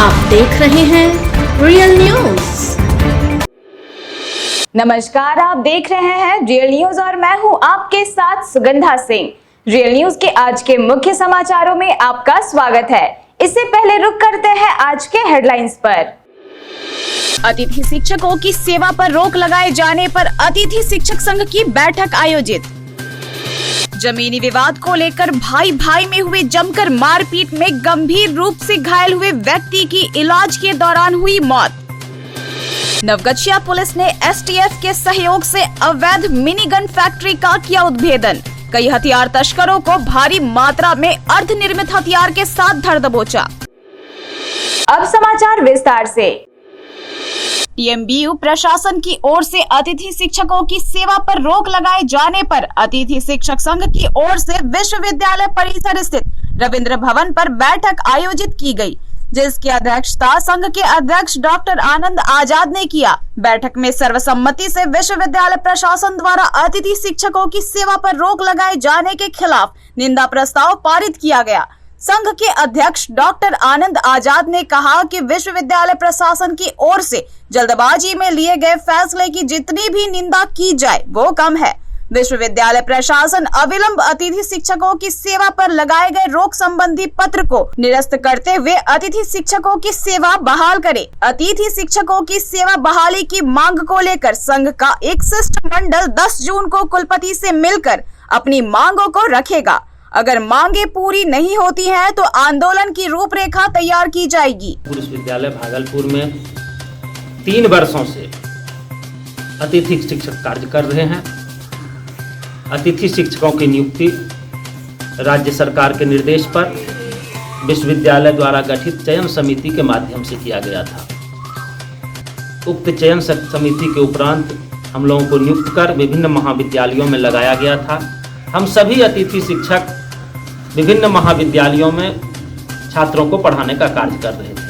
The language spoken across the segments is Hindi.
आप देख रहे हैं रियल न्यूज। नमस्कार, आप देख रहे हैं रियल न्यूज और मैं हूं आपके साथ सुगंधा सिंह। रियल न्यूज के आज के मुख्य समाचारों में आपका स्वागत है। इससे पहले रुक करते हैं आज के हेडलाइंस पर। अतिथि शिक्षकों की सेवा पर रोक लगाए जाने पर अतिथि शिक्षक संघ की बैठक आयोजित। जमीनी विवाद को लेकर भाई भाई में हुए जमकर मारपीट में गंभीर रूप से घायल हुए व्यक्ति की इलाज के दौरान हुई मौत। नवगछिया पुलिस ने एसटीएफ के सहयोग से अवैध मिनी गन फैक्ट्री का किया उद्भेदन। कई हथियार तस्करों को भारी मात्रा में अर्धनिर्मित हथियार के साथ धर दबोचा। अब समाचार विस्तार से। टीएमबीयू प्रशासन की ओर से अतिथि शिक्षकों की सेवा पर रोक लगाए जाने पर अतिथि शिक्षक संघ की ओर से विश्वविद्यालय परिसर स्थित रविंद्र भवन पर बैठक आयोजित की गई, जिसकी अध्यक्षता संघ के अध्यक्ष डॉक्टर आनंद आजाद ने किया। बैठक में सर्वसम्मति से विश्वविद्यालय प्रशासन द्वारा अतिथि शिक्षकों की सेवा पर रोक लगाए जाने के खिलाफ निंदा प्रस्ताव पारित किया गया। संघ के अध्यक्ष डॉक्टर आनंद आजाद ने कहा कि विश्वविद्यालय प्रशासन की ओर से जल्दबाजी में लिए गए फैसले की जितनी भी निंदा की जाए वो कम है। विश्वविद्यालय प्रशासन अविलंब अतिथि शिक्षकों की सेवा पर लगाए गए रोक संबंधी पत्र को निरस्त करते हुए अतिथि शिक्षकों की सेवा बहाल करे। अतिथि शिक्षकों की सेवा बहाली की मांग को लेकर संघ का एक शिष्टमंडल 10 जून को कुलपति से मिलकर अपनी मांगों को रखेगा। अगर मांगे पूरी नहीं होती हैं तो आंदोलन की रूपरेखा तैयार की जाएगी। विश्वविद्यालय भागलपुर में 3 वर्षों से अतिथि शिक्षक कार्य कर रहे हैं। अतिथि शिक्षकों की नियुक्ति राज्य सरकार के निर्देश पर विश्वविद्यालय द्वारा गठित चयन समिति के माध्यम से किया गया था। उक्त चयन समिति के उपरांत हम लोगों को नियुक्त कर विभिन्न महाविद्यालयों में लगाया गया था। हम सभी अतिथि शिक्षक विभिन्न महाविद्यालयों में छात्रों को पढ़ाने का कार्य कर रहे थे।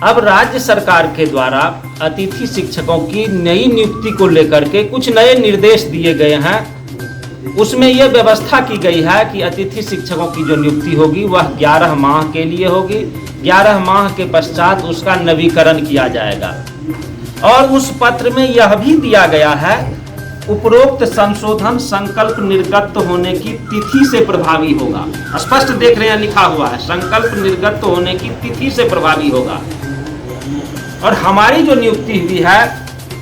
अब राज्य सरकार के द्वारा अतिथि शिक्षकों की नई नियुक्ति को लेकर के कुछ नए निर्देश दिए गए हैं। उसमें यह व्यवस्था की गई है कि अतिथि शिक्षकों की जो नियुक्ति होगी वह 11 माह के लिए होगी। 11 माह के पश्चात उसका नवीकरण किया जाएगा। और उस पत्र में यह भी दिया गया है उपरोक्त संशोधन संकल्प निर्गत होने की तिथि से प्रभावी होगा। स्पष्ट देख रहे हैं, लिखा हुआ है संकल्प निर्गत होने की तिथि से प्रभावी होगा। और हमारी जो नियुक्ति हुई है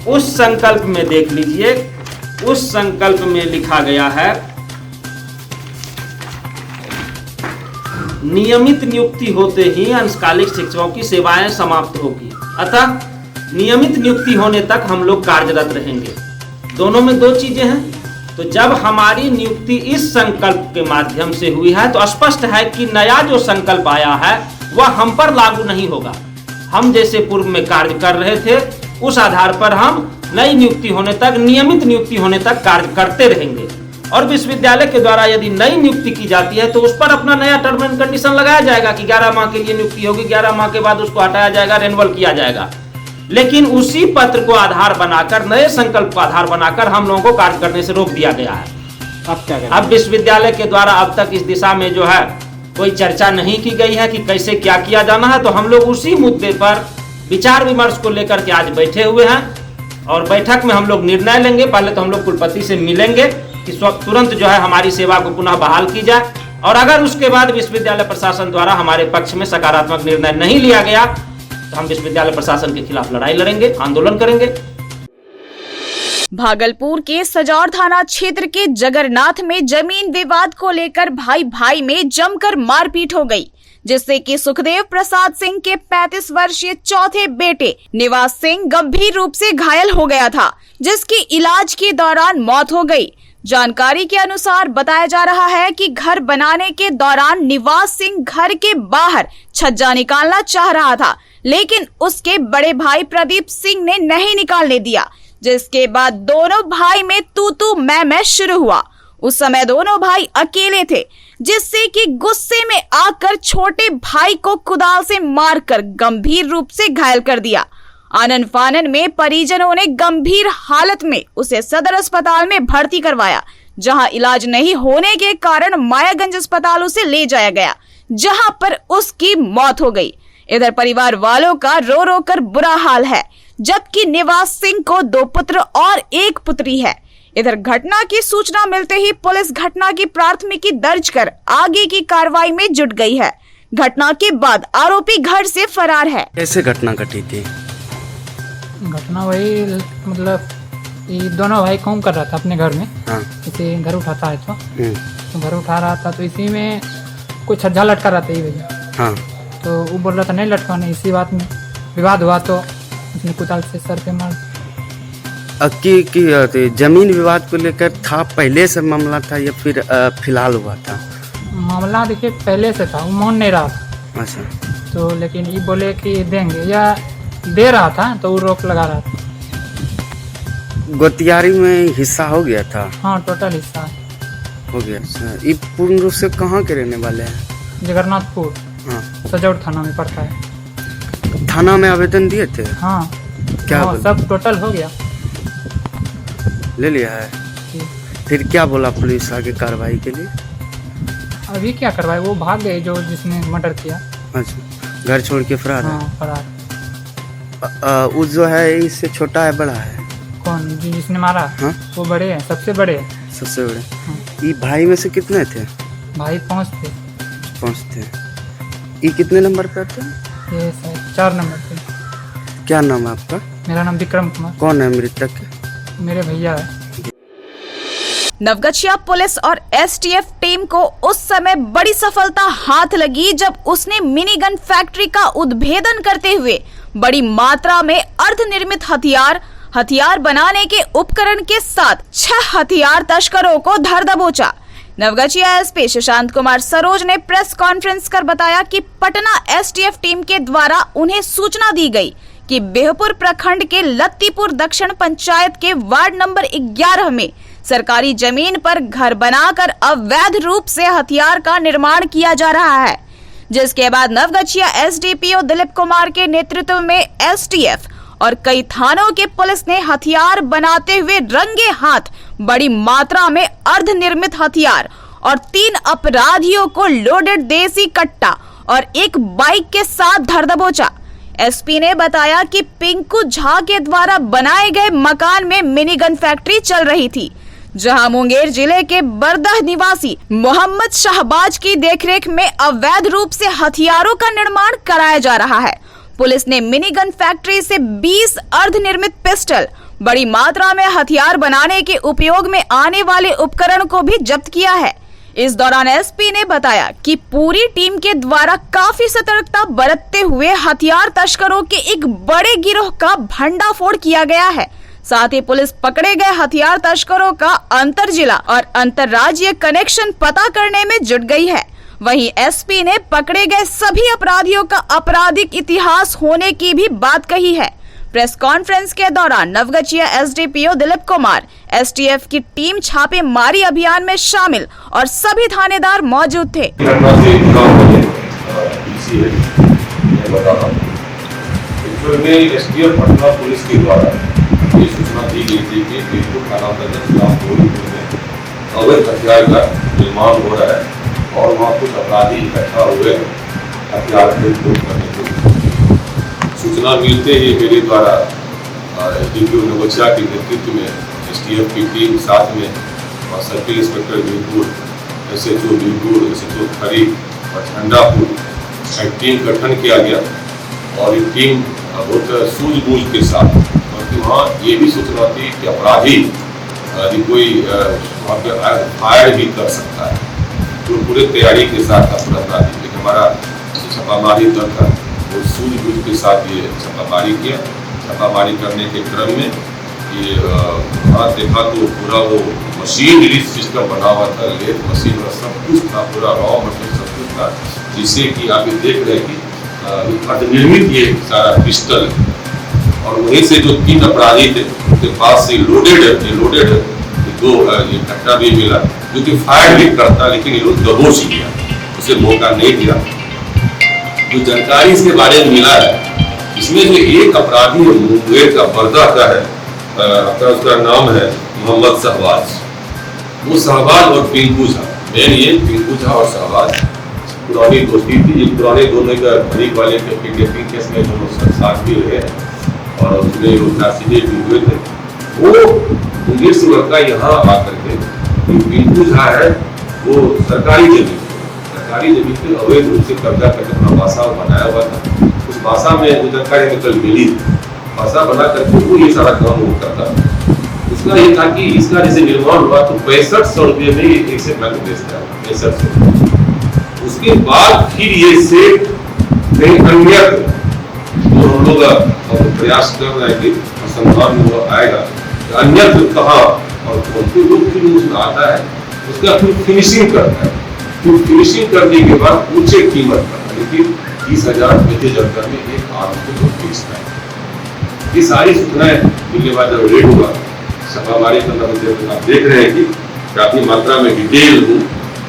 उस संकल्प में देख लीजिए, उस संकल्प में लिखा गया है नियमित नियुक्ति होते ही अंशकालिक शिक्षकों की सेवाएं समाप्त होगी। अतः नियमित नियुक्ति होने तक हम लोग कार्यरत रहेंगे। दोनों में 2 चीजें हैं। तो जब हमारी नियुक्ति इस संकल्प के माध्यम से हुई है तो स्पष्ट है कि नया जो संकल्प आया है वह हम पर लागू नहीं होगा। हम जैसे पूर्व में कार्य कर रहे थे उस आधार पर हम नई नियुक्ति होने तक, नियमित नियुक्ति होने तक कार्य करते रहेंगे। और विश्वविद्यालय के द्वारा यदि नई नियुक्ति की जाती है तो उस पर अपना नया टर्म एंड कंडीशन लगाया जाएगा कि 11 माह के लिए नियुक्ति होगी, 11 माह के बाद उसको हटाया जाएगा, रेन्युअल किया जाएगा। लेकिन उसी पत्र को आधार बनाकर, नए संकल्प को आधार बनाकर हम लोगों को कार्य करने से रोक दिया गया है। अब क्या करें? अब विश्वविद्यालय के द्वारा अब तक इस दिशा में जो है कोई चर्चा नहीं की गई है कि कैसे क्या किया जाना है। तो हम लोग उसी मुद्दे पर विचार विमर्श को लेकर के आज बैठे हुए हैं और बैठक में हम लोग निर्णय लेंगे। पहले तो हम लोग कुलपति से मिलेंगे कि तुरंत जो है हमारी सेवा को पुनः बहाल की जाए, और अगर उसके बाद विश्वविद्यालय प्रशासन द्वारा हमारे पक्ष में सकारात्मक निर्णय नहीं लिया गया तो हम विश्वविद्यालय प्रशासन के खिलाफ लड़ाई लड़ेंगे, आंदोलन करेंगे। भागलपुर के सजौर थाना क्षेत्र के जगरनाथ में जमीन विवाद को लेकर भाई भाई में जमकर मारपीट हो गई, जिससे कि सुखदेव प्रसाद सिंह के 35 वर्षीय चौथे बेटे निवास सिंह गंभीर रूप से घायल हो गया था, जिसकी इलाज के दौरान मौत हो गई। जानकारी के अनुसार बताया जा रहा है कि घर बनाने के दौरान निवास सिंह घर के बाहर छज्जा निकालना चाह रहा था, लेकिन उसके बड़े भाई प्रदीप सिंह ने नहीं निकालने दिया, जिसके बाद दोनों भाई में तू मैं शुरू हुआ। उस समय दोनों भाई अकेले थे, जिससे कि गुस्से में आकर छोटे भाई को कुदाल से मारकर गंभीर रूप से घायल कर दिया। आनन फानन में परिजनों ने गंभीर हालत में उसे सदर अस्पताल में भर्ती करवाया, जहां इलाज नहीं होने के कारण मायागंज अस्पताल उसे ले जाया गया, जहां पर उसकी मौत हो गई। इधर परिवार वालों का रो रो कर बुरा हाल है, जबकि निवास सिंह को 2 पुत्र और 1 पुत्री है। इधर घटना की सूचना मिलते ही पुलिस घटना की प्राथमिकी दर्ज कर आगे की कार्रवाई में जुट गई है। घटना के बाद आरोपी घर से फरार है। कैसे घटना घटी थी? घटना वही मतलब ये दोनों भाई काम कर रहा था अपने घर में। हाँ। इसे घर उठाता है तो घर उठा रहा था, तो इसी में कोई छज्जा लटका रहा था ये भैया। हाँ। तो वो बोल रहा था नहीं लटकाने, इसी बात में विवाद हुआ तो उसने कुदाल से सर पे मार। की जमीन विवाद को लेकर था, पहले से मामला था या फिर फिलहाल हुआ था? मामला देखिए पहले से था, वो मान नहीं रहा था। अच्छा। तो लेकिन ये बोले कि देंगे या दे रहा था, तो वो रोक लगा रहा था। गोतियारी में हिस्सा हो गया था? हाँ, टोटल हिस्सा हो गया। अच्छा, ये पूर्ण रूप से कहाँ के रहने वाले हैं? जगन्नाथपुर। हाँ। सजौट थाना में पड़ता है। थाना में आवेदन दिए थे? हाँ। क्या हाँ, सब टोटल हो गया, ले लिया है। फिर क्या बोला पुलिस आगे कार्रवाई के लिए? अभी क्या करवाए, वो भाग गए जो जिसने मर्डर किया। अच्छा, घर छोड़ के फरार है। हाँ, फरार। वो जो है इससे छोटा है बड़ा है? कौन जिसने मारा? हाँ? वो बड़े हैं, सबसे बड़े हैं। सबसे बड़े। हाँ। ये भाई में से कितने थे? भाई 5 थे। 5 थे। ये कितने नंबर पे आते हैं? ये शायद 4 नंबर पे। क्या नाम है आपका? मेरा नाम विक्रम कुमार। कौन है मृतक? मेरे भैया है। नवगछिया पुलिस और एसटीएफ टीम को उस समय बड़ी सफलता हाथ लगी जब उसने मिनी गन फैक्ट्री का उद्भेदन करते हुए बड़ी मात्रा में अर्धनिर्मित हथियार बनाने के उपकरण के साथ 6 हथियार तस्करों को धर दबोचा। नवगछिया एसपी शशांत कुमार सरोज ने प्रेस कॉन्फ्रेंस कर बताया कि पटना एसटीएफ टीम के द्वारा उन्हें सूचना दी गई कि बेहपुर प्रखंड के लत्तीपुर दक्षिण पंचायत के वार्ड नंबर 11 में सरकारी जमीन पर घर बनाकर अवैध रूप से हथियार का निर्माण किया जा रहा है, जिसके बाद नवगछिया एसडीपीओ दिलीप कुमार के नेतृत्व में एसटीएफ और कई थानों के पुलिस ने हथियार बनाते हुए रंगे हाथ बड़ी मात्रा में अर्धनिर्मित हथियार और 3 अपराधियों को लोडेड देसी कट्टा और एक बाइक के साथ धर दबोचा। एसपी ने बताया कि पिंकू झा के द्वारा बनाए गए मकान में मिनी गन फैक्ट्री चल रही थी, जहां मुंगेर जिले के बरदह निवासी मोहम्मद शाहबाज की देखरेख में अवैध रूप से हथियारों का निर्माण कराया जा रहा है। पुलिस ने मिनी गन फैक्ट्री से 20 अर्धनिर्मित पिस्टल, बड़ी मात्रा में हथियार बनाने के उपयोग में आने वाले उपकरण को भी जब्त किया है। इस दौरान एसपी ने बताया कि पूरी टीम के द्वारा काफी सतर्कता बरतते हुए हथियार तस्करों के एक बड़े गिरोह का भंडाफोड़ किया गया है। साथ ही पुलिस पकड़े गए हथियार तस्करों का अंतर जिला और अंतरराज्यीय कनेक्शन पता करने में जुट गई है। वहीं एसपी ने पकड़े गए सभी अपराधियों का आपराधिक इतिहास होने की भी बात कही है। प्रेस कॉन्फ्रेंस के दौरान नवगछिया एसडीपीओ दिलीप कुमार, एसटीएफ की टीम छापेमारी अभियान में शामिल और सभी थानेदार मौजूद थे। एसटीएफ पटना पुलिस के द्वारा ये सूचना दी गई थी कि बिल्कुल थाना में अवैध हथियार का निर्माण हो रहा है और वहाँ कुछ अपराधी इकट्ठा हुए हथियार के उपयोग करने को सूचना मिलते ही मेरे द्वारा डीपीओ नवगछिया के नेतृत्व में एसटीएफ की टीम साथ में और circle inspector Bilpur, SHO Bilpur, SHO खरीद और झंडापुर एक टीम गठन किया गया और ये टीम बहुत सूझबूझ के साथ, क्योंकि वहाँ ये भी सूचना थी कि अपराधी यदि कोई वहाँ पे फायर भी कर सकता है, तो पूरे तैयारी के साथ अपराधी, लेकिन हमारा छापामारी दल था वो सूझबूझ के साथ ये छापामारी किया। छापामारी करने के क्रम में ये वहाँ देखा तो पूरा वो मशीन रिलीज सिस्टम बना हुआ था, लेथ मशीन और सब कुछ था, पूरा रॉ मशीन सब कुछ था, जिससे कि आप ये देख रहे हैं कि अर्धनिर्मित ये सारा पिस्टल और वहीं से जो 3 अपराधी थे उनके पास से लोडेड 2 ये कट्टा भी मिला जो कि फायर भी करता, लेकिन ये लोग दबोच लिया, उसे मौका नहीं दिया। जो जानकारी इसके बारे में मिला है, इसमें जो एक अपराधी मुंगेर का बरदह का है, उसका नाम है मोहम्मद शहबाज। वो शहबाज और पिंकू झा, मेन ये पिंकू झा और शहबाज पुरानी दोस्ती थी। ये पुराने दोनों का खरीक वाले के किडनैपिंग केस में दोनों साथ भी रहे और उसमें वो फासिनेट भी हुए थे। वो इंग्लिश लड़का यहाँ आकर के पिंटू झा है वो सरकारी जमीन पे अवैध रूप से कब्जा करके अपना बासा बनाया हुआ था। उस बासा में वो जानकारी में कल मिली बासा बना करके वो ये सारा काम वो करता। उसका ये था कि इसका जैसे निर्माण हुआ तो 6500 रुपये में एक से बैंक बेचता है 6500। उसके बाद फिर ये सेठ कहीं अन्य जो हम लोग प्रयास कर रहे हैं कि अनुसंधान में वो आएगा अन्यत्र कहाँ और कौन लोग फिर उसमें आता है उसका फिर फिनिशिंग करता है। फिर फिनिशिंग करने के बाद ऊंचे कीमत पर लेकिन 30,000 25,000 में एक आदमी को बेचता है। ये सारी सूचनाएं मिलने बाद जब रेड हुआ छापामारी करना आप देख रहे हैं कि काफी मात्रा में डिटेल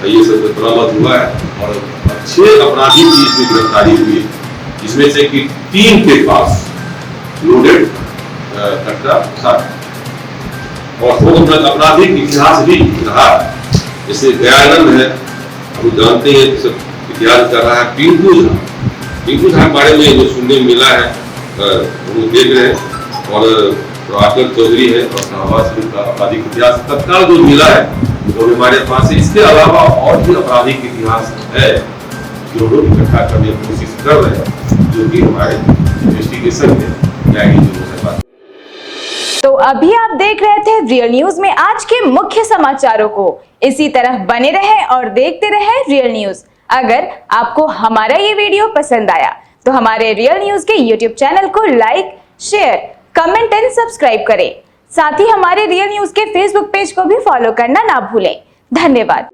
ये सब बरामद हुआ है और 6 अपराधी की इसमें गिरफ्तारी हुई जिसमें से कि 3 के पास लोडेड कट्टा था और वो आपराधिक इतिहास भी रहा। जैसे दयानंद है हम जानते हैं सब इतिहास कर रहा है। पिंकू झा के बारे में जो सुनने मिला है वो देख रहे हैं और राकेश चौधरी है और शाहबाज का आपराधिक इतिहास तत्काल जो मिला है वो हमारे पास है। इसके अलावा और भी आपराधिक इतिहास है जो लोग इकट्ठा करने की कोशिश कर रहे हैं जो कि हमारे इन्वेस्टिगेशन में तो अभी आप देख रहे थे रियल न्यूज में आज के मुख्य समाचारों को। इसी तरह बने रहें और देखते रहें रियल न्यूज। अगर आपको हमारा ये वीडियो पसंद आया तो हमारे रियल न्यूज के यूट्यूब चैनल को like share comment and subscribe करें। साथ ही हमारे रियल न्यूज के फेसबुक पेज को भी फॉलो करना ना भूलें। धन्यवाद।